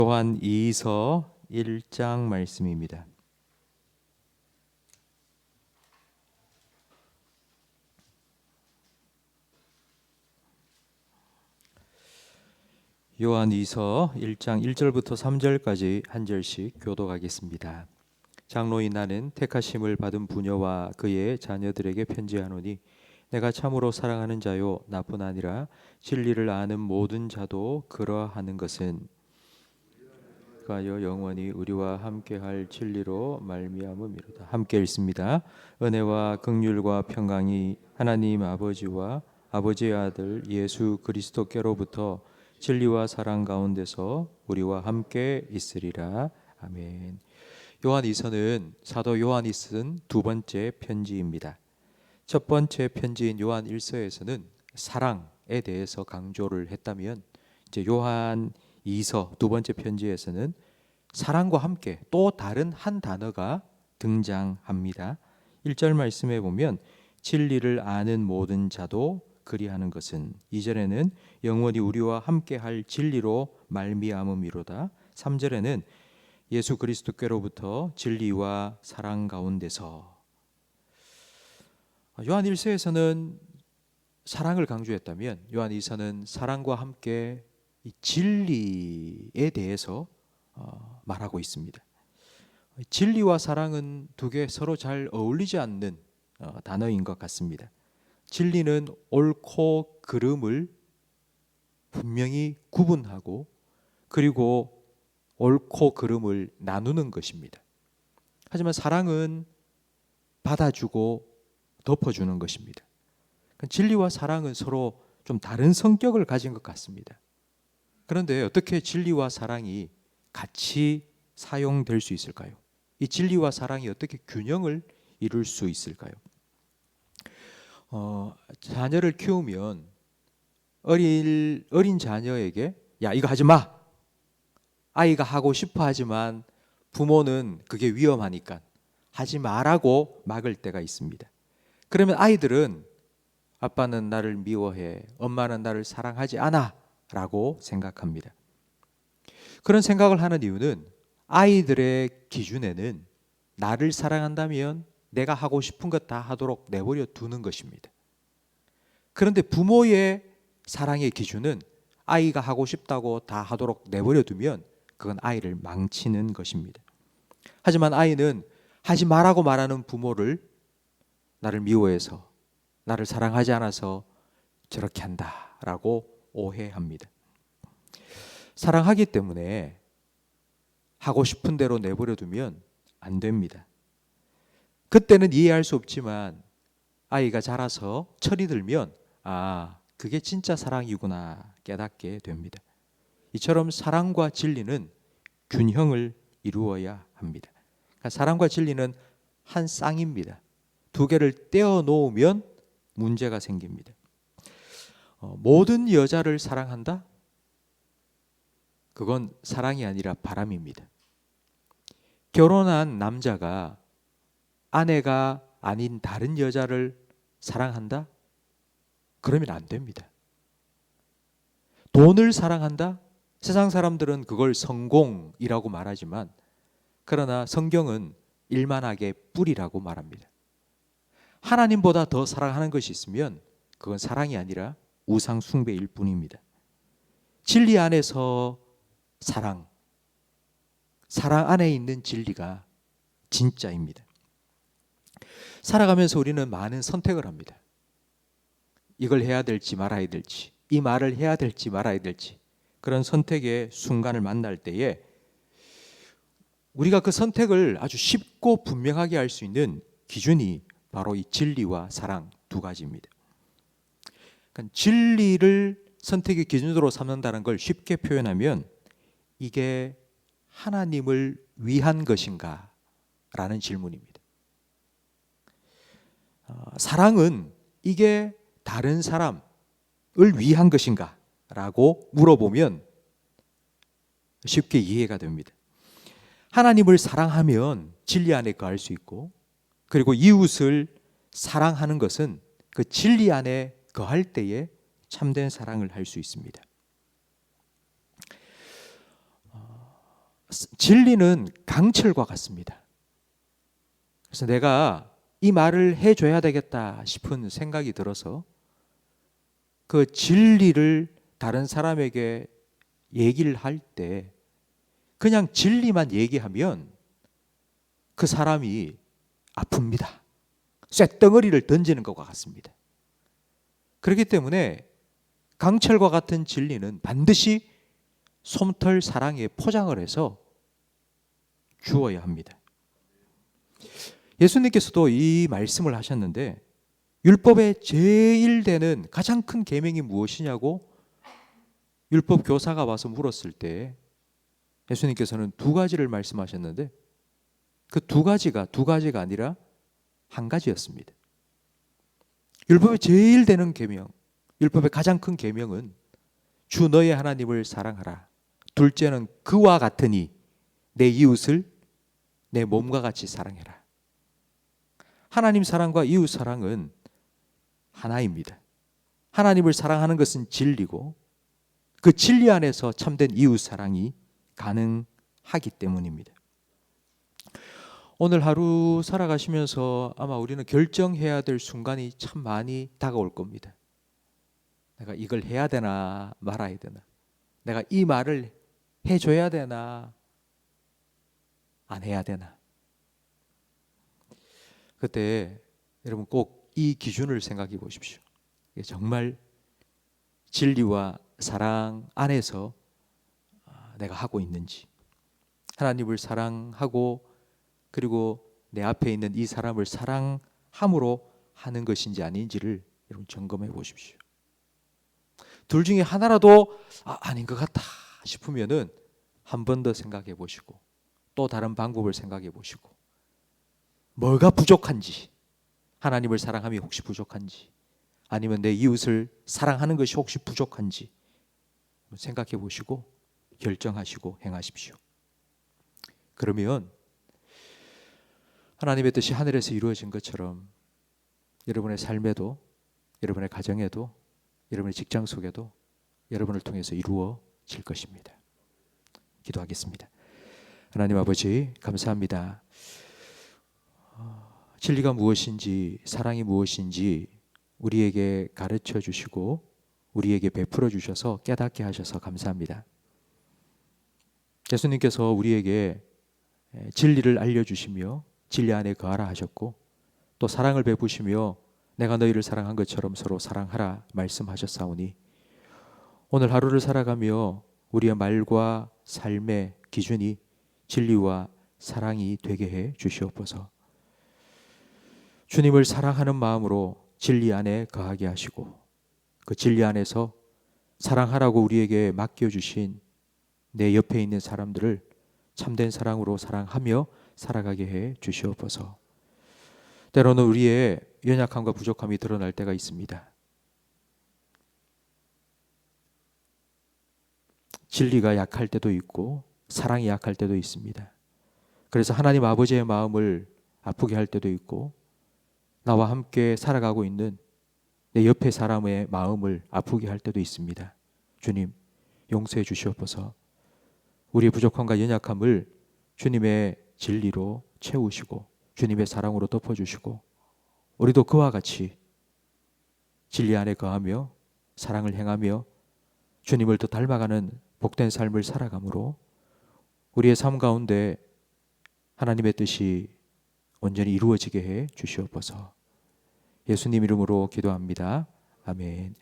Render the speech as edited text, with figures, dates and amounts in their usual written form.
요한 2서 1장 말씀입니다. 요한 2서 1장 1절부터 3절까지 한 절씩 교독하겠습니다. 장로인 나는 택하심을 받은 부녀와 그의 자녀들에게 편지하노니 내가 참으로 사랑하는 자요 나뿐 아니라 진리를 아는 모든 자도 그러하는 것은 가여 영원히 우리와 함께할 진리로 말미암음이로다. 함께 읽습니다. 은혜와 긍휼과 평강이 하나님 아버지와 아버지의 아들 예수 그리스도께로부터 진리와 사랑 가운데서 우리와 함께 있으리라. 아멘. 요한 2서는 사도 요한이 쓴 두 번째 편지입니다. 첫 번째 편지인 요한 1서에서는 사랑에 대해서 강조를 했다면 이제 요한 2서 두 번째 편지에서는 사랑과 함께 또 다른 한 단어가 등장합니다. 1절 말씀에 보면 진리를 아는 모든 자도 그리하는 것은, 2절에는 영원히 우리와 함께할 진리로 말미암음이로다. 3절에는 예수 그리스도께로부터 진리와 사랑 가운데서. 요한 1서에서는 사랑을 강조했다면 요한 2서는 사랑과 함께 이 진리에 대해서 말하고 있습니다. 진리와 사랑은 두 개 서로 잘 어울리지 않는 단어인 것 같습니다. 진리는 옳고 그름을 분명히 구분하고 그리고 옳고 그름을 나누는 것입니다. 하지만 사랑은 받아주고 덮어주는 것입니다. 진리와 사랑은 서로 좀 다른 성격을 가진 것 같습니다. 그런데 어떻게 진리와 사랑이 같이 사용될 수 있을까요? 이 진리와 사랑이 어떻게 균형을 이룰 수 있을까요? 자녀를 키우면 어린 자녀에게 야 이거 하지 마! 아이가 하고 싶어 하지만 부모는 그게 위험하니까 하지 마라고 막을 때가 있습니다. 그러면 아이들은 아빠는 나를 미워해, 엄마는 나를 사랑하지 않아 라고 생각합니다. 그런 생각을 하는 이유는 아이들의 기준에는 나를 사랑한다면 내가 하고 싶은 것 다 하도록 내버려 두는 것입니다. 그런데 부모의 사랑의 기준은 아이가 하고 싶다고 다 하도록 내버려 두면 그건 아이를 망치는 것입니다. 하지만 아이는 하지 말라고 말하는 부모를 나를 미워해서, 나를 사랑하지 않아서 저렇게 한다라고 오해합니다. 사랑하기 때문에 하고 싶은 대로 내버려 두면 안 됩니다. 그때는 이해할 수 없지만 아이가 자라서 철이 들면 그게 진짜 사랑이구나 깨닫게 됩니다. 이처럼 사랑과 진리는 균형을 이루어야 합니다. 그러니까 사랑과 진리는 한 쌍입니다. 두 개를 떼어 놓으면 문제가 생깁니다. 모든 여자를 사랑한다? 그건 사랑이 아니라 바람입니다. 결혼한 남자가 아내가 아닌 다른 여자를 사랑한다? 그러면 안 됩니다. 돈을 사랑한다? 세상 사람들은 그걸 성공이라고 말하지만 그러나 성경은 일만하게 뿌리라고 말합니다. 하나님보다 더 사랑하는 것이 있으면 그건 사랑이 아니라 우상 숭배일 뿐입니다. 진리 안에서 사랑 안에 있는 진리가 진짜입니다. 살아가면서 우리는 많은 선택을 합니다. 이걸 해야 될지 말아야 될지, 이 말을 해야 될지 말아야 될지, 그런 선택의 순간을 만날 때에 우리가 그 선택을 아주 쉽고 분명하게 할 수 있는 기준이 바로 이 진리와 사랑 두 가지입니다. 그러니까 진리를 선택의 기준으로 삼는다는 걸 쉽게 표현하면 이게 하나님을 위한 것인가? 라는 질문입니다. 사랑은 이게 다른 사람을 위한 것인가? 라고 물어보면 쉽게 이해가 됩니다. 하나님을 사랑하면 진리 안에 거할 수 있고 그리고 이웃을 사랑하는 것은 그 진리 안에 거할 때에 참된 사랑을 할 수 있습니다. 진리는 강철과 같습니다. 그래서 내가 이 말을 해줘야 되겠다 싶은 생각이 들어서 그 진리를 다른 사람에게 얘기를 할 때 그냥 진리만 얘기하면 그 사람이 아픕니다. 쇳덩어리를 던지는 것과 같습니다. 그렇기 때문에 강철과 같은 진리는 반드시 솜털 사랑에 포장을 해서 주어야 합니다. 예수님께서도 이 말씀을 하셨는데 율법의 제일 되는 가장 큰 계명이 무엇이냐고 율법 교사가 와서 물었을 때 예수님께서는 두 가지를 말씀하셨는데 그 두 가지가 아니라 한 가지였습니다. 율법의 제일 되는 계명, 율법의 가장 큰 계명은 주 너의 하나님을 사랑하라. 둘째는 그와 같으니 내 이웃을 내 몸과 같이 사랑해라. 하나님 사랑과 이웃 사랑은 하나입니다. 하나님을 사랑하는 것은 진리고 그 진리 안에서 참된 이웃 사랑이 가능하기 때문입니다. 오늘 하루 살아가시면서 아마 우리는 결정해야 될 순간이 참 많이 다가올 겁니다. 내가 이걸 해야 되나 말아야 되나, 내가 이 말을 해줘야 되나 안 해야 되나. 그때 여러분 꼭 이 기준을 생각해 보십시오. 이게 정말 진리와 사랑 안에서 내가 하고 있는지, 하나님을 사랑하고 그리고 내 앞에 있는 이 사람을 사랑함으로 하는 것인지 아닌지를 여러분 점검해 보십시오. 둘 중에 하나라도 아닌 것 같다 싶으면은 한 번 더 생각해 보시고 또 다른 방법을 생각해 보시고 뭐가 부족한지, 하나님을 사랑함이 혹시 부족한지 아니면 내 이웃을 사랑하는 것이 혹시 부족한지 생각해 보시고 결정하시고 행하십시오. 그러면 하나님의 뜻이 하늘에서 이루어진 것처럼 여러분의 삶에도, 여러분의 가정에도, 여러분의 직장 속에도 여러분을 통해서 이루어질 것입니다. 기도하겠습니다. 하나님 아버지 감사합니다. 진리가 무엇인지, 사랑이 무엇인지 우리에게 가르쳐 주시고 우리에게 베풀어 주셔서 깨닫게 하셔서 감사합니다. 예수님께서 우리에게 진리를 알려주시며 진리 안에 거하라 하셨고 또 사랑을 베푸시며 내가 너희를 사랑한 것처럼 서로 사랑하라 말씀하셨사오니 오늘 하루를 살아가며 우리의 말과 삶의 기준이 진리와 사랑이 되게 해 주시옵소서. 주님을 사랑하는 마음으로 진리 안에 거하게 하시고 그 진리 안에서 사랑하라고 우리에게 맡겨주신 내 옆에 있는 사람들을 참된 사랑으로 사랑하며 살아가게 해 주시옵소서. 때로는 우리의 연약함과 부족함이 드러날 때가 있습니다. 진리가 약할 때도 있고 사랑이 약할 때도 있습니다. 그래서 하나님 아버지의 마음을 아프게 할 때도 있고 나와 함께 살아가고 있는 내 옆에 사람의 마음을 아프게 할 때도 있습니다. 주님 용서해 주시옵소서. 우리의 부족함과 연약함을 주님의 진리로 채우시고 주님의 사랑으로 덮어주시고 우리도 그와 같이 진리 안에 거하며 사랑을 행하며 주님을 더 닮아가는 복된 삶을 살아가므로 우리의 삶 가운데 하나님의 뜻이 온전히 이루어지게 해 주시옵소서. 예수님 이름으로 기도합니다. 아멘.